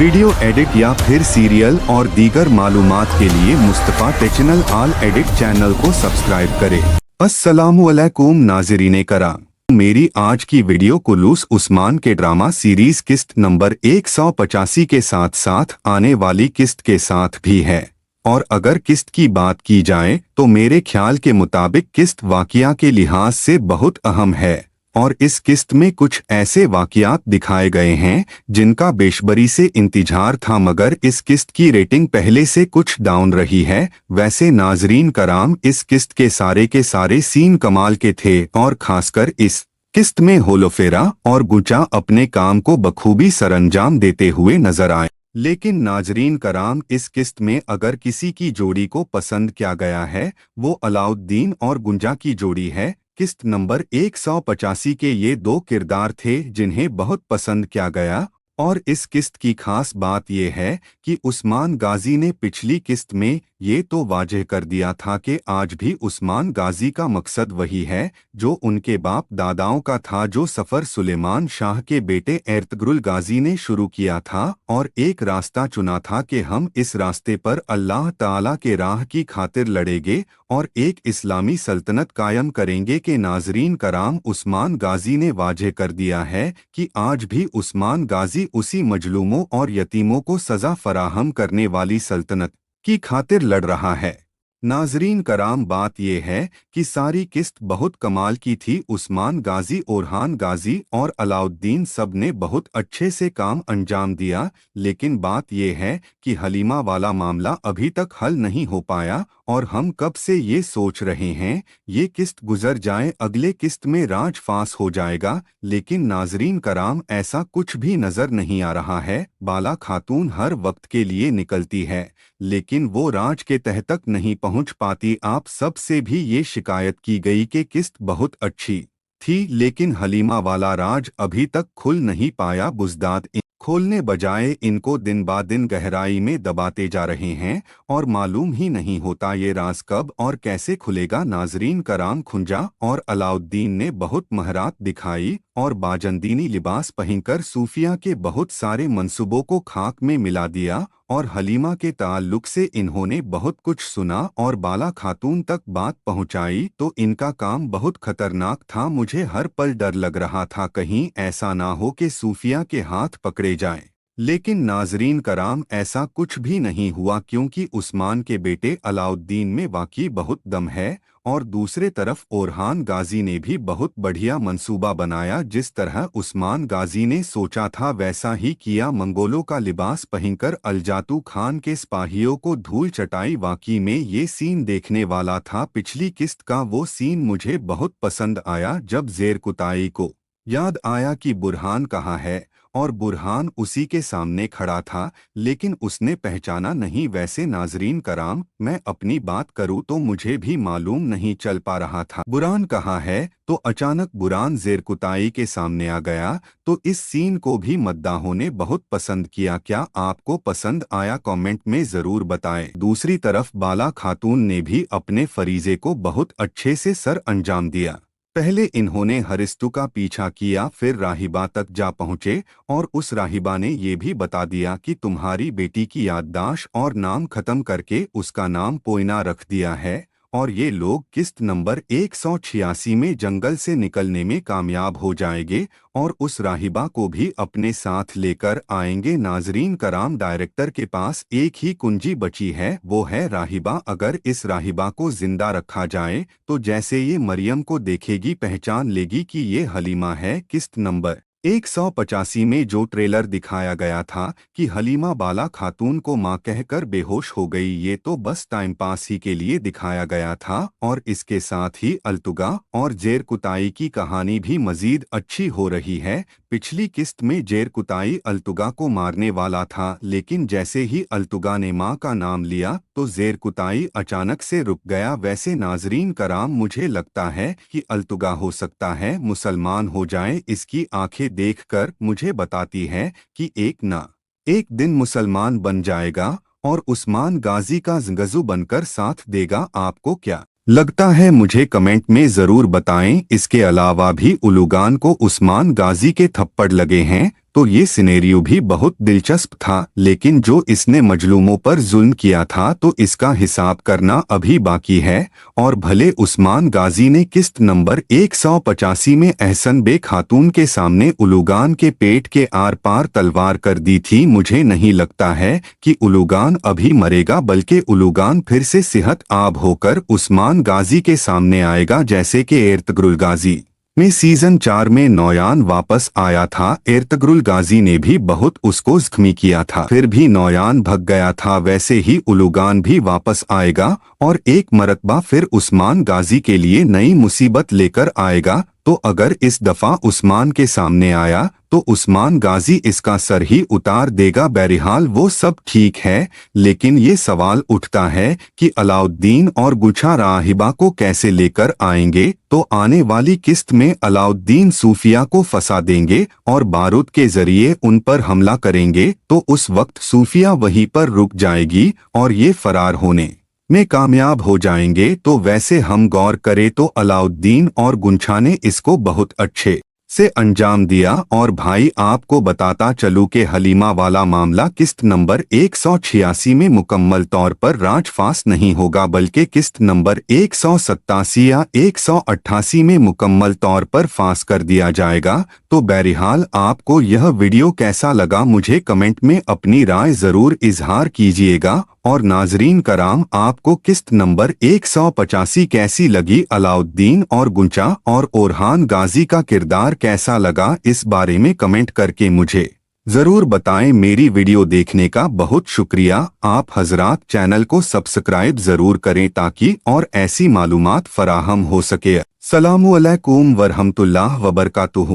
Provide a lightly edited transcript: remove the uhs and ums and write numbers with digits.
Video edit या फिर serial और दीगर मालूमात के लिए Mustafa technical all edit channel को सब्सक्राइब करें। अस्सलामुअलैकुम नाज़रीन कराम, मेरी आज की वीडियो कुलूस उस्मान के ड्रामा सीरीज किस्त नंबर 185 के साथ साथ आने वाली किस्त के साथ भी है। और अगर किस्त की बात की जाए तो मेरे ख्याल के मुताबिक किस्त वाक़या के लिहाज से बहुत अहम है और इस किस्त में कुछ ऐसे वाक़यात दिखाए गए हैं जिनका बेशबरी से इंतजार था, मगर इस किस्त की रेटिंग पहले से कुछ डाउन रही है। वैसे नाजरीन कराम, इस किस्त के सारे सीन कमाल के थे और खासकर इस किस्त में होलोफेरा और गुचा अपने काम को बखूबी सरअंजाम देते हुए नजर आए। लेकिन नाजरीन कराम, इस किस्त में अगर किसी की जोड़ी को पसंद किया गया है वो अलाउद्दीन और गुंजा की जोड़ी है। किस्त नंबर 185 के ये दो किरदार थे जिन्हें बहुत पसंद किया गया। और इस किस्त की खास बात यह है कि उस्मान गाजी ने पिछली किस्त में ये तो वाजह कर दिया था कि आज भी उस्मान गाजी का मकसद वही है जो उनके बाप दादाओं का था, जो सफ़र सुलेमान शाह के बेटे एर्तगरुल गाजी ने शुरू किया था और एक रास्ता चुना था कि हम इस रास्ते पर अल्लाह ताला के राह की खातिर लड़ेंगे और एक इस्लामी सल्तनत कायम करेंगे। के नाजरीन कराम, उस्मान गाजी ने वाजह कर दिया है कि आज भी उस्मान गाजी उसी मजलूमों और यतीमों को सज़ा फराहम करने वाली सल्तनत की खातिर लड़ रहा है। नाजरीन कराम, बात यह है कि सारी किस्त बहुत कमाल की थी। उस्मान गाजी, ओरहान गाजी और अलाउद्दीन सब ने बहुत अच्छे से काम अंजाम दिया, लेकिन बात यह है कि हलीमा वाला मामला अभी तक हल नहीं हो पाया और हम कब से ये सोच रहे हैं ये किस्त गुजर जाए, अगले किस्त में राज फांस हो जाएगा। लेकिन नाजरीन कराम, ऐसा कुछ भी नजर नहीं आ रहा है। बाला खातून हर वक्त के लिए निकलती है लेकिन वो राज के तह तक नहीं पहुंच पाती। आप सब से भी ये शिकायत की गई कि किस्त बहुत अच्छी थी लेकिन हलीमा वाला राज अभी तक खुल नहीं पाया। बुज़दाद खोलने बजाय इनको दिन बा दिन गहराई में दबाते जा रहे हैं और मालूम ही नहीं होता ये राज कब और कैसे खुलेगा। नाजरीन कराम, खुंजा और अलाउद्दीन ने बहुत महारत दिखाई और बाजंदीनी लिबास पहनकर सूफिया के बहुत सारे मंसूबों को खाक में मिला दिया और हलीमा के ताल्लुक से इन्होंने बहुत कुछ सुना और बाला खातून तक बात पहुंचाई। तो इनका काम बहुत खतरनाक था। मुझे हर पल डर लग रहा था कहीं ऐसा ना हो कि सूफिया के हाथ पकड़े जाएं। लेकिन नाजरीन कराम, ऐसा कुछ भी नहीं हुआ क्योंकि उस्मान के बेटे अलाउद्दीन में वाकई बहुत दम है और दूसरे तरफ ओरहान गाजी ने भी बहुत बढ़िया मंसूबा बनाया। जिस तरह उस्मान गाजी ने सोचा था वैसा ही किया। मंगोलों का लिबास पहनकर अलजातू खान के सिपाहियों को धूल चटाई, वाकई में ये सीन देखने वाला था। पिछली किस्त का वो सीन मुझे बहुत पसंद आया जब ज़ेरकुताई को याद आया कि बुरहान कहाँ है और बुरहान उसी के सामने खड़ा था लेकिन उसने पहचाना नहीं। वैसे नाजरीन कराम, मैं अपनी बात करूं तो मुझे भी मालूम नहीं चल पा रहा था बुरहान कहाँ है। तो अचानक बुरहान ज़ेरकुताई के सामने आ गया। तो इस सीन को भी मद्दाहों ने बहुत पसंद किया। क्या आपको पसंद आया? कमेंट में ज़रूर बताएं। दूसरी तरफ बाला खातून ने भी अपने फरीजे को बहुत अच्छे से सर अंजाम दिया। पहले इन्होंने हरिस्तु का पीछा किया, फिर राहिबा तक जा पहुंचे और उस राहिबा ने ये भी बता दिया कि तुम्हारी बेटी की याददाश्त और नाम खत्म करके उसका नाम पोइना रख दिया है। और ये लोग किस्त नंबर 186 में जंगल से निकलने में कामयाब हो जाएंगे और उस राहिबा को भी अपने साथ लेकर आएंगे। नाजरीन कराम, डायरेक्टर के पास एक ही कुंजी बची है, वो है राहिबा। अगर इस राहिबा को जिंदा रखा जाए तो जैसे ये मरियम को देखेगी पहचान लेगी कि ये हलीमा है। किस्त नंबर 185 में जो ट्रेलर दिखाया गया था कि हलीमा बाला खातून को मां कहकर बेहोश हो गई, ये तो बस टाइम पास ही के लिए दिखाया गया था। और इसके साथ ही अल्तुगा और ज़ेरकुताई की कहानी भी मजीद अच्छी हो रही है। पिछली किस्त में ज़ेरकुताई अल्तुगा को मारने वाला था लेकिन जैसे ही अल्तुगा ने मां का नाम लिया तो ज़ेरकुताई अचानक से रुक गया। वैसे नाजरीन कराम, मुझे लगता है कि अल्तुगा हो सकता है मुसलमान हो जाए। इसकी आंखें देखकर मुझे बताती है कि एक दिन मुसलमान बन जाएगा और उस्मान गाजी का गजू बनकर साथ देगा। आपको क्या लगता है मुझे कमेंट में ज़रूर बताएं। इसके अलावा भी उलूगान को उस्मान गाजी के थप्पड़ लगे हैं तो ये सिनेरियो भी बहुत दिलचस्प था, लेकिन जो इसने मजलूमों पर जुल्म किया था तो इसका हिसाब करना अभी बाकी है। और भले उस्मान गाजी ने किस्त नंबर 185 में अहसन बे खातून के सामने उलूगान के पेट के आर पार तलवार कर दी थी, मुझे नहीं लगता है कि उलूगान अभी मरेगा, बल्कि उलूगान फिर से सेहत आब होकर उस्मान गाजी के सामने आएगा, जैसे कि एर्तगरुल गाजी में सीजन 4 में नौयान वापस आया था। एर्तगरुल गाजी ने भी बहुत उसको जख्मी किया था, फिर भी नौयान भग गया था। वैसे ही उलूगान भी वापस आएगा और एक मरतबा फिर उस्मान गाजी के लिए नई मुसीबत लेकर आएगा। तो अगर इस दफा उस्मान के सामने आया तो उस्मान गाजी इसका सर ही उतार देगा। बहरहाल वो सब ठीक है, लेकिन ये सवाल उठता है कि अलाउद्दीन और गुलछा राहिबा को कैसे लेकर आएंगे। तो आने वाली किस्त में अलाउद्दीन सूफिया को फंसा देंगे और बारूद के जरिए उन पर हमला करेंगे, तो उस वक्त सूफिया वहीं पर रुक जाएगी और ये फरार होने में कामयाब हो जाएंगे। तो वैसे हम गौर करें तो अलाउद्दीन और गुलछा ने इसको बहुत अच्छे से अंजाम दिया। और भाई आपको बताता चलूं कि हलीमा वाला मामला किस्त नंबर 186 में मुकम्मल तौर पर राजफास नहीं होगा, बल्कि किस्त नंबर 187 या 188 में मुकम्मल तौर पर फास कर दिया जाएगा। तो बहरहाल आपको यह वीडियो कैसा लगा, मुझे कमेंट में अपनी राय जरूर इजहार कीजिएगा। और नाजरीन कराम, आपको किस्त नंबर 185 कैसी लगी, अलाउद्दीन और गुलछा और ओरहान गाजी का किरदार कैसा लगा, इस बारे में कमेंट करके मुझे जरूर बताएं। मेरी वीडियो देखने का बहुत शुक्रिया। आप हजरात चैनल को सब्सक्राइब जरूर करें ताकि और ऐसी मालूमात फराहम हो सके। अस्सलामु अलैकुम वरहमतुल्लाह वबरकातुहू।